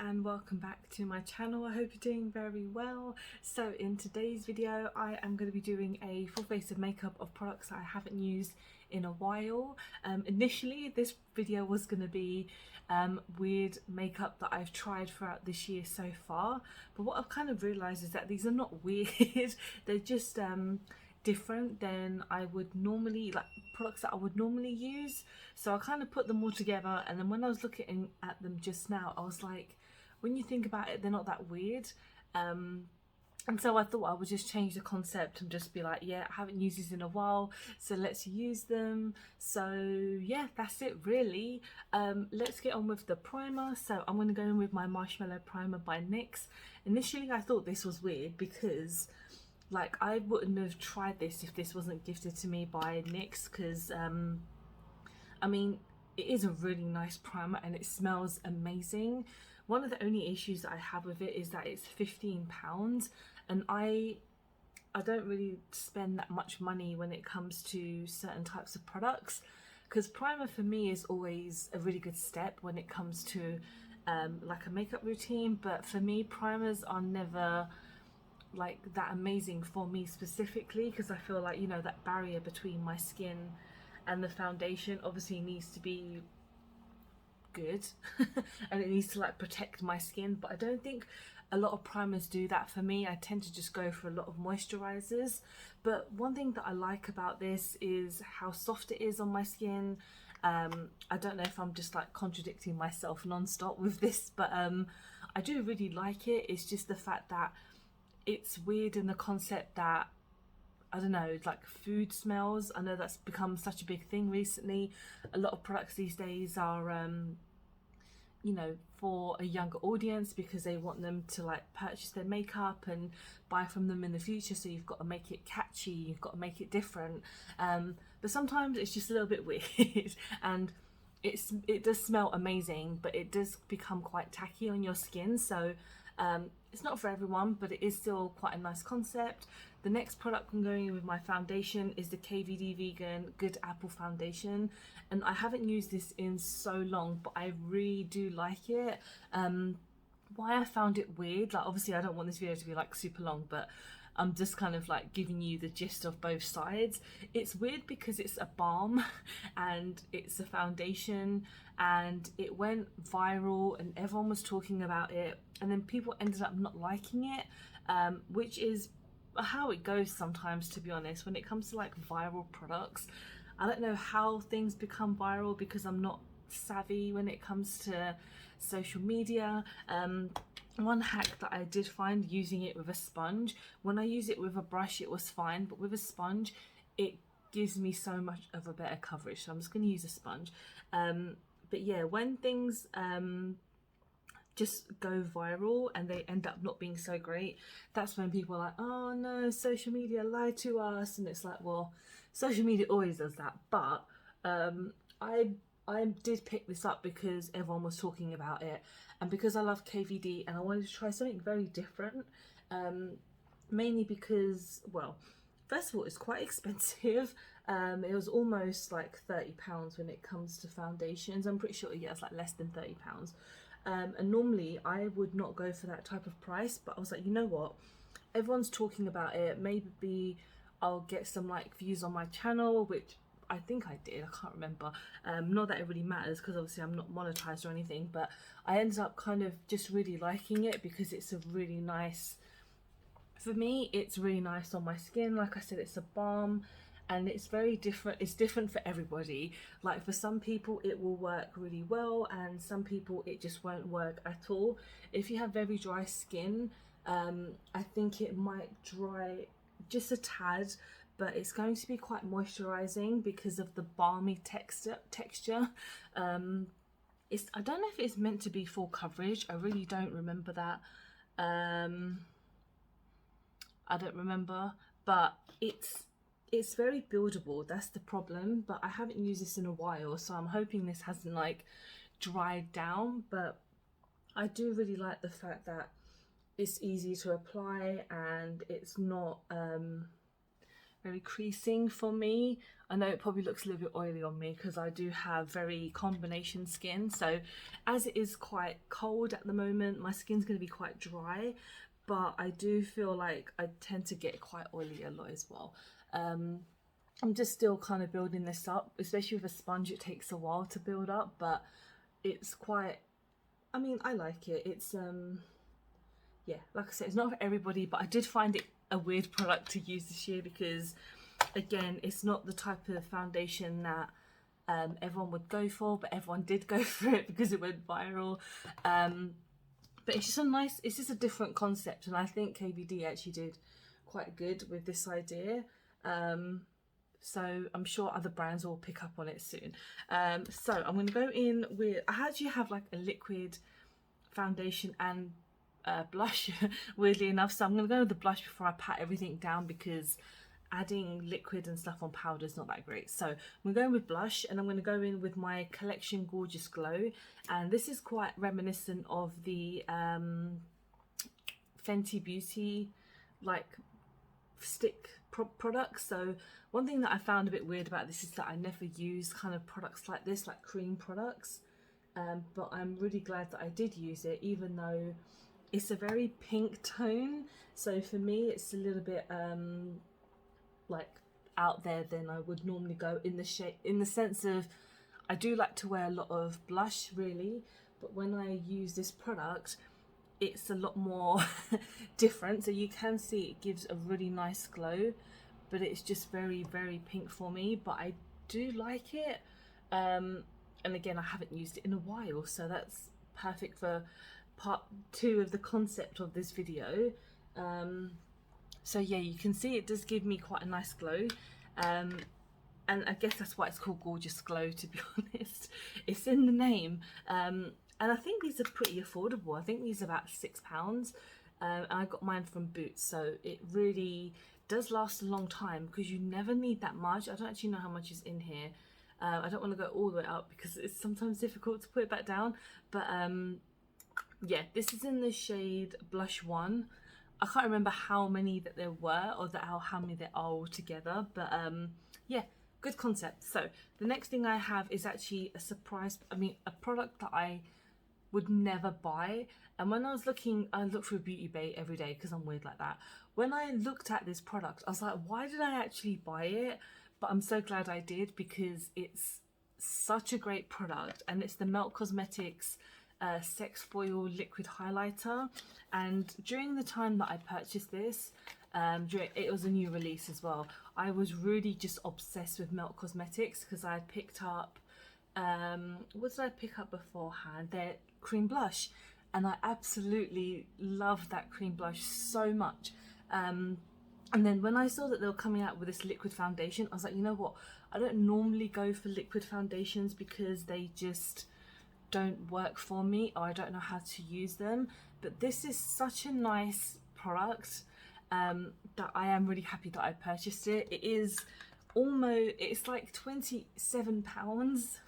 and welcome back to my channel. I hope you're doing very well. So in today's video I am going to be doing a full face of makeup of products that I haven't used in a while. Initially this video was going to be weird makeup that I've tried throughout this year so far, but what I've kind of realised is that these are not weird. They're just different than I would normally, like products that I would normally use. So I kind of put them all together, and then when I was looking at them just now, I was like, when you think about it, they're not that weird. And so I thought I would just change the concept and just be like, yeah, I haven't used these in a while, so let's use them. So yeah, that's it really. Let's get on with the primer. So I'm going to go in with my Marshmallow Primer by NYX. Initially I thought this was weird because like I wouldn't have tried this if this wasn't gifted to me by NYX, because I mean, it is a really nice primer and it smells amazing. One of the only issues that I have with it is that it's £15, and I don't really spend that much money when it comes to certain types of products, because primer for me is always a really good step when it comes to like a makeup routine. But for me, primers are never like that amazing for me specifically, because I feel like, you know, that barrier between my skin and the foundation obviously needs to be good and it needs to like protect my skin, but I don't think a lot of primers do that for me. I tend to just go for a lot of moisturizers. But one thing that I like about this is how soft it is on my skin. I don't know if I'm just like contradicting myself non-stop with this, but I do really like it. It's just the fact that it's weird in the concept that, I don't know, like food smells. I know that's become such a big thing recently. A lot of products these days are you know, for a younger audience, because they want them to like purchase their makeup and buy from them in the future. So you've got to make it catchy, you've got to make it different, but sometimes it's just a little bit weird and it does smell amazing, but it does become quite tacky on your skin. So it's not for everyone, but it is still quite a nice concept. The next product I'm going in with my foundation is the KVD Vegan Good Apple Foundation, and I haven't used this in so long, but I really do like it. Why I found it weird, like obviously I don't want this video to be like super long, but I'm just kind of like giving you the gist of both sides. It's weird because it's a balm and it's a foundation, and it went viral and everyone was talking about it, and then people ended up not liking it, which is how it goes sometimes, to be honest, when it comes to like viral products. I don't know how things become viral because I'm not savvy when it comes to social media. One hack that I did find using it with a sponge, when I use it with a brush it was fine, but with a sponge it gives me so much of a better coverage, so I'm just going to use a sponge. But yeah, when things just go viral and they end up not being so great, that's when people are like, oh no, social media lied to us. And it's like, well, social media always does that. But I did pick this up because everyone was talking about it, and because I love KVD and I wanted to try something very different, mainly because, well, first of all, it's quite expensive. It was almost like £30 when it comes to foundations. I'm pretty sure, yeah, it's like less than £30. And normally I would not go for that type of price, but I was like, you know what, everyone's talking about it, maybe I'll get some like views on my channel, which I think I did, I can't remember. Not that it really matters because obviously I'm not monetized or anything, but I ended up kind of just really liking it because it's a really nice, for me it's really nice on my skin. Like I said, it's a balm and it's very different. It's different for everybody. Like for some people it will work really well, and some people it just won't work at all. If you have very dry skin, I think it might dry just a tad, but it's going to be quite moisturizing because of the balmy texture. I don't know if it's meant to be full coverage. I really don't remember that. I don't remember, but it's very buildable. That's the problem. But I haven't used this in a while, so I'm hoping this hasn't like dried down. But I do really like the fact that it's easy to apply and it's not very creasing for me. I know it probably looks a little bit oily on me because I do have very combination skin. So as it is quite cold at the moment, my skin's going to be quite dry, but I do feel like I tend to get quite oily a lot as well. I'm just still kind of building this up, especially with a sponge. It takes a while to build up, but it's quite, I mean, I like it. It's yeah, like I said, it's not for everybody, but I did find it a weird product to use this year because, again, it's not the type of foundation that everyone would go for, but everyone did go for it because it went viral. But it's just a nice, it's just a different concept, and I think KVD actually did quite good with this idea. So I'm sure other brands will pick up on it soon. So I'm going to go in with, I actually have like a liquid foundation and blush, weirdly enough. So I'm going to go with the blush before I pat everything down because adding liquid and stuff on powder is not that great. So I'm going with blush, and I'm going to go in with my Collection Gorgeous Glow, and this is quite reminiscent of the Fenty Beauty like stick products. So one thing that I found a bit weird about this is that I never use kind of products like this, like cream products, but I'm really glad that I did use it, even though it's a very pink tone. So for me it's a little bit like out there than I would normally go in the shade, in the sense of I do like to wear a lot of blush really, but when I use this product it's a lot more different. So you can see it gives a really nice glow, but it's just very, very pink for me, but I do like it. And again, I haven't used it in a while, so that's perfect for part 2 of the concept of this video. So yeah, you can see it does give me quite a nice glow, and I guess that's why it's called Gorgeous Glow, to be honest. It's in the name. And I think these are pretty affordable. I think these are about £6. And I got mine from Boots, so it really does last a long time because you never need that much. I don't actually know how much is in here. I don't want to go all the way up because it's sometimes difficult to put it back down. But yeah, this is in the shade Blush 1. I can't remember how many that there were, or that how many there are all together. But yeah, good concept. So the next thing I have is actually a surprise. I mean, a product that I would never buy. And when I was looking, I look through Beauty Bay every day because I'm weird like that. When I looked at this product, I was like, why did I actually buy it? But I'm so glad I did because it's such a great product, and it's the Melt Cosmetics Sex Foil Liquid Highlighter. And during the time that I purchased this, it was a new release as well, I was really just obsessed with Melt Cosmetics because I picked up what did I pick up beforehand? Their cream blush, and I absolutely loved that cream blush so much. And then when I saw that they were coming out with this liquid foundation, I was like, you know what, I don't normally go for liquid foundations because they just don't work for me, or I don't know how to use them. But this is such a nice product that I am really happy that I purchased it. It is almost, it's like £27.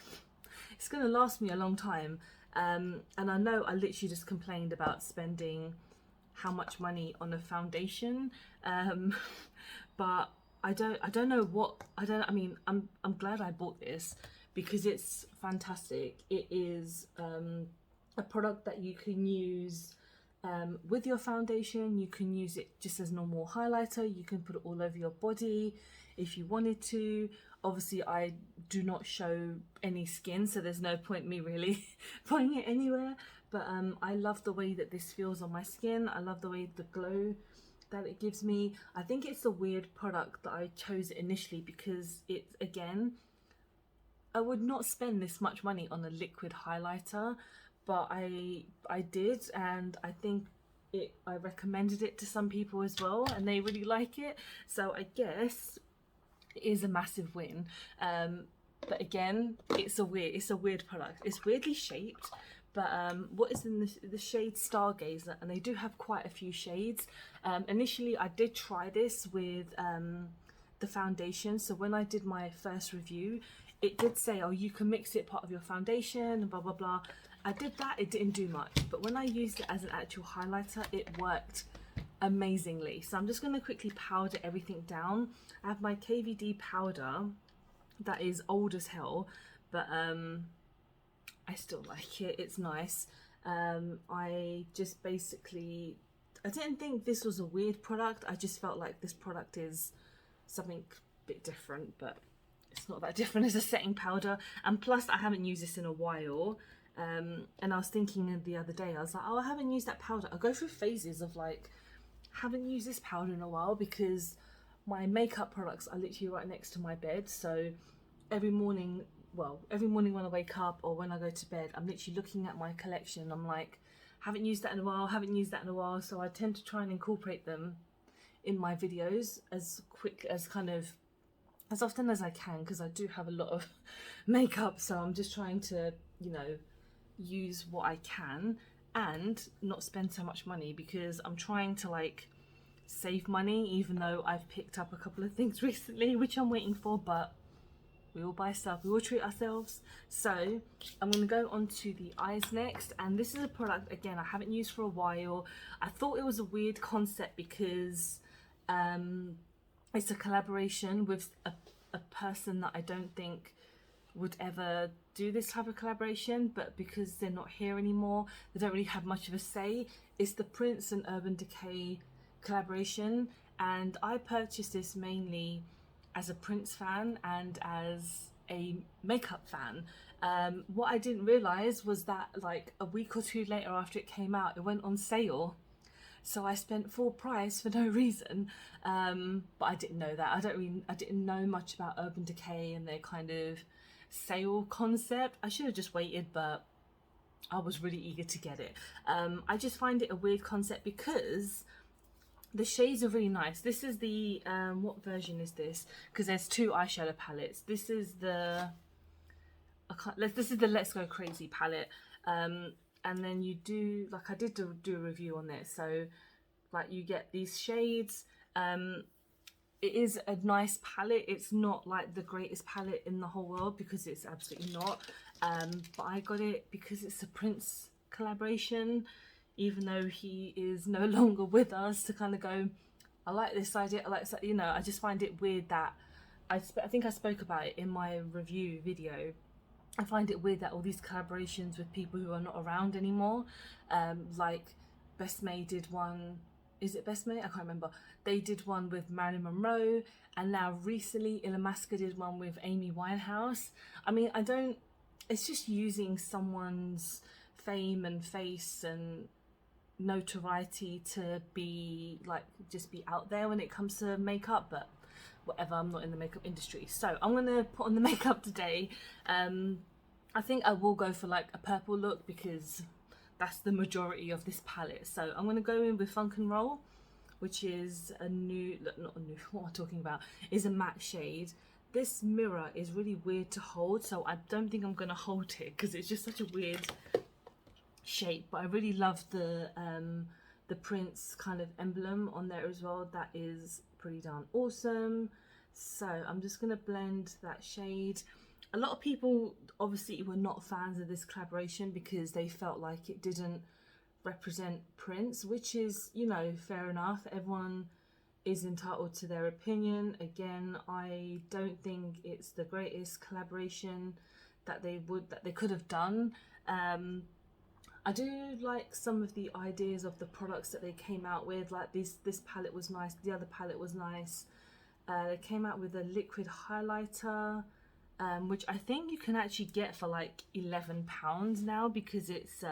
It's gonna last me a long time, and I know I literally just complained about spending how much money on a foundation, but I don't know what, I mean, I'm glad I bought this because it's fantastic. It is a product that you can use with your foundation. You can use it just as normal highlighter. You can put it all over your body if you wanted to. Obviously I do not show any skin, so there's no point me really putting it anywhere, but I love the way that this feels on my skin. I love the way the glow that it gives me. I think it's a weird product that I chose initially because it's, again, I would not spend this much money on a liquid highlighter, but I did, and I think I recommended it to some people as well, and they really like it. So I guess it is a massive win. But again, it's a weird product. It's weirdly shaped, but what is in the shade Stargazer, and they do have quite a few shades. Initially I did try this with the foundation, so when I did my first review it did say, oh, you can mix it part of your foundation and blah blah blah. I did that, it didn't do much, but when I used it as an actual highlighter, it worked amazingly. So I'm just going to quickly powder everything down. I have my KVD powder that is old as hell, but I still like it. It's nice. I just basically, I didn't think this was a weird product. I just felt like this product is something a bit different, but it's not that different as a setting powder. And plus I haven't used this in a while. And I was thinking the other day, I was like, oh, I haven't used that powder. I go through phases of like, haven't used this powder in a while, because my makeup products are literally right next to my bed. So every morning, well, every morning when I wake up or when I go to bed, I'm literally looking at my collection. I'm like, haven't used that in a while, haven't used that in a while. So I tend to try and incorporate them in my videos as quick as kind of as often as I can, because I do have a lot of makeup. So I'm just trying to, you know, use what I can and not spend so much money, because I'm trying to like save money, even though I've picked up a couple of things recently which I'm waiting for, but we all buy stuff, we all treat ourselves. So I'm going to go on to the eyes next, and this is a product again I haven't used for a while. I thought it was a weird concept because it's a collaboration with a person that I don't think would ever do this type of collaboration, but because they're not here anymore, they don't really have much of a say. It's the Prince and Urban Decay collaboration, and I purchased this mainly as a Prince fan and as a makeup fan. What I didn't realise was that like a week or two later after it came out, it went on sale. So I spent full price for no reason, but I didn't know that. I didn't know much about Urban Decay and their kind of sale concept. I should have just waited, but I was really eager to get it. I just find it a weird concept because the shades are really nice. This is the what version is this? Because there's two eyeshadow palettes. This is the this is the Let's Go Crazy palette. And then you do, like I did do a review on this, so like you get these shades. It is a nice palette. It's not like the greatest palette in the whole world, because it's absolutely not, but I got it because it's a Prince collaboration, even though he is no longer with us, to kind of go, I like this idea, I like, you know, I just find it weird that I think I spoke about it in my review video. I find it weird that all these collaborations with people who are not around anymore, like Best May did one, is it Best May? I can't remember. They did one with Marilyn Monroe, and now recently Illamasqua did one with Amy Winehouse. I mean, it's just using someone's fame and face and notoriety to be like, just be out there when it comes to makeup, but whatever, I'm not in the makeup industry. So I'm gonna put on the makeup today. I think I will go for like a purple look because that's the majority of this palette. So I'm gonna go in with Funk and Roll, which is a new, not a new, what am I talking about, is a matte shade. This mirror is really weird to hold, so I don't think I'm gonna hold it because it's just such a weird shape, but I really love the Prince kind of emblem on there as well. That is pretty darn awesome. So I'm just gonna blend that shade. A lot of people obviously were not fans of this collaboration because they felt like it didn't represent Prince, which is, you know, fair enough. Everyone is entitled to their opinion. Again, I don't think it's the greatest collaboration that they could have done. I do like some of the ideas of the products that they came out with. Like this palette was nice, the other palette was nice. They came out with a liquid highlighter, which I think you can actually get for like £11 now, because it's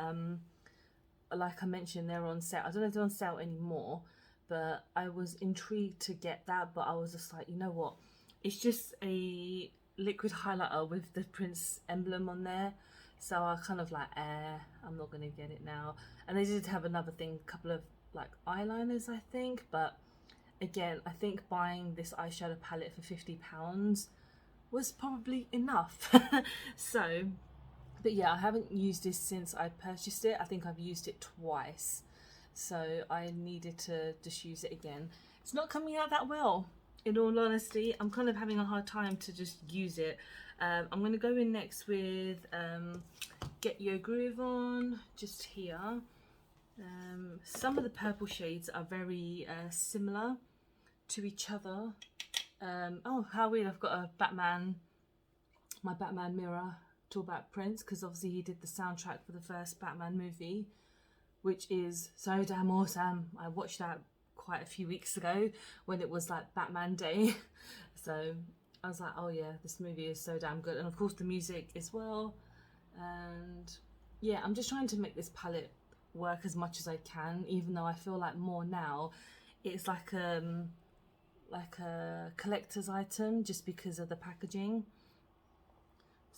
like I mentioned, they're on sale. I don't know if they're on sale anymore, but I was intrigued to get that, but I was just like, you know what, it's just a liquid highlighter with the Prince emblem on there. So I kind of like, I'm not going to get it now. And they did have another thing, a couple of like eyeliners, I think. But again, I think buying this eyeshadow palette for £50 was probably enough. So, but yeah, I haven't used this since I purchased it. I think I've used it twice. So I needed to just use it again. It's not coming out that well, in all honesty. I'm kind of having a hard time to just use it. I'm going to go in next with Get Your Groove On, just here. Some of the purple shades are very similar to each other. Oh, how weird, I've got a Batman, my Batman mirror, to about Prince, because obviously he did the soundtrack for the first Batman movie, which is so damn awesome. I watched that quite a few weeks ago when it was like Batman Day. So I was like, oh yeah, this movie is so damn good. And of course the music as well. And yeah, I'm just trying to make this palette work as much as I can, even though I feel like more now it's like a collector's item just because of the packaging.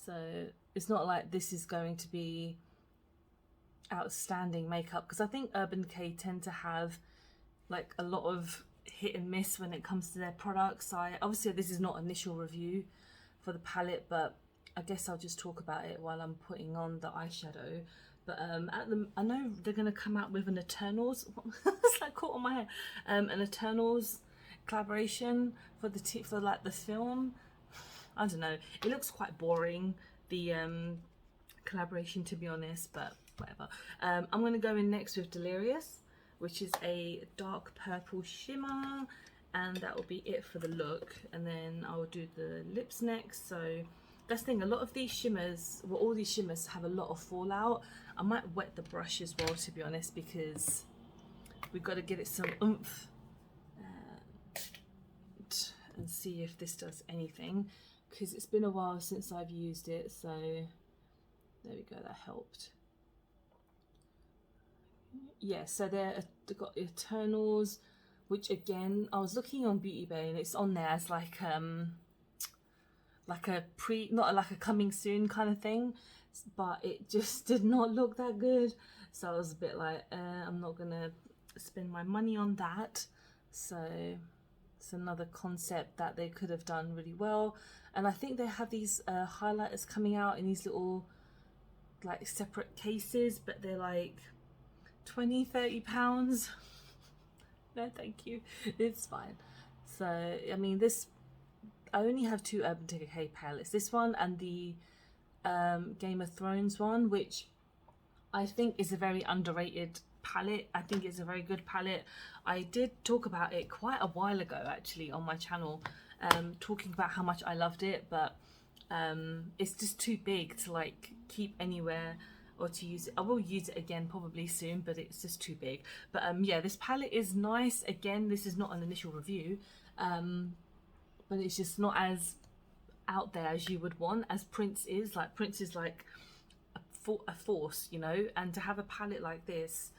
So it's not like this is going to be outstanding makeup, because I think Urban Decay tend to have like a lot of hit and miss when it comes to their products. Obviously this is not initial review for the palette, but I guess I'll just talk about it while I'm putting on the eyeshadow. But I know they're going to come out with an Eternals, it's like caught on my hair, an Eternals collaboration for like the film. I don't know, it looks quite boring, the collaboration, to be honest, but whatever. I'm going to go in next with Delirious, which is a dark purple shimmer, and that will be it for the look. And then I'll do the lips next. So that's the thing, a lot of these shimmers, well, all these shimmers have a lot of fallout. I might wet the brush as well, to be honest, because we've got to get it some oomph, and see if this does anything, because it's been a while since I've used it. So there we go, that helped. Yeah, so they've got Eternals, which again, I was looking on Beauty Bay and it's on there as like a not like a coming soon kind of thing, but it just did not look that good. So I was a bit like, I'm not gonna spend my money on that. So it's another concept that they could have done really well. And I think they have these highlighters coming out in these little like separate cases, but they're like £20–30. No thank you, it's fine. So I mean, I only have two Urban Decay palettes, this one and the Game of Thrones one, which I think is a very underrated palette. I think it's a very good palette. I did talk about it quite a while ago actually on my channel, talking about how much I loved it, but it's just too big to like keep anywhere or to use it. I will use it again probably soon, but it's just too big. But yeah, this palette is nice. Again, this is not an initial review, but it's just not as out there as you would want, as Prince is. Like Prince is like a force, you know, and to have a palette like this,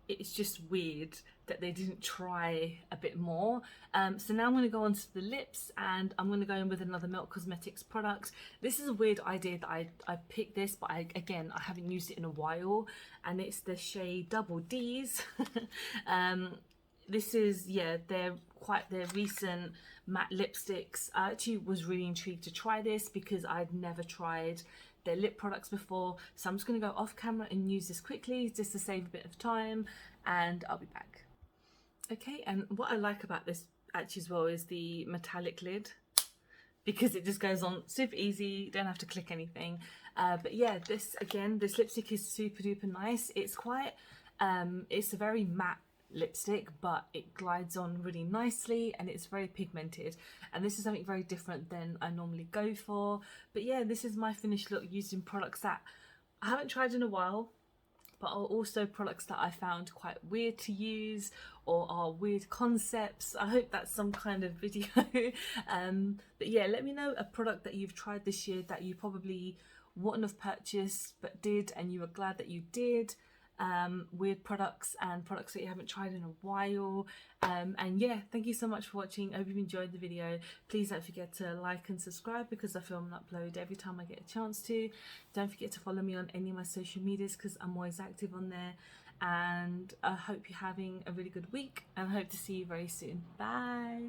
it's just weird that they didn't try a bit more. So now I'm going to go on to the lips, and I'm going to go in with another Melt Cosmetics product. This is a weird idea that I picked this, but I haven't used it in a while, and it's the shade Double D's. This is, yeah, their recent matte lipsticks. I actually was really intrigued to try this because I'd never tried their lip products before, so I'm just going to go off camera and use this quickly just to save a bit of time, and I'll be back. Okay, and what I like about this actually as well is the metallic lid, because it just goes on super easy, don't have to click anything. But yeah, this lipstick is super duper nice. It's quite it's a very matte lipstick, but it glides on really nicely and it's very pigmented, and this is something very different than I normally go for. But yeah, this is my finished look using products that I haven't tried in a while, but are also products that I found quite weird to use or are weird concepts. I hope that's some kind of video. But yeah, let me know a product that you've tried this year that you probably wouldn't have purchased but did, and you were glad that you did. Weird products and products that you haven't tried in a while. And yeah, thank you so much for watching. I hope you've enjoyed the video. Please don't forget to like and subscribe, because I film and upload every time I get a chance to. Don't forget to follow me on any of my social medias, because I'm always active on there. And I hope you're having a really good week, and I hope to see you very soon. Bye.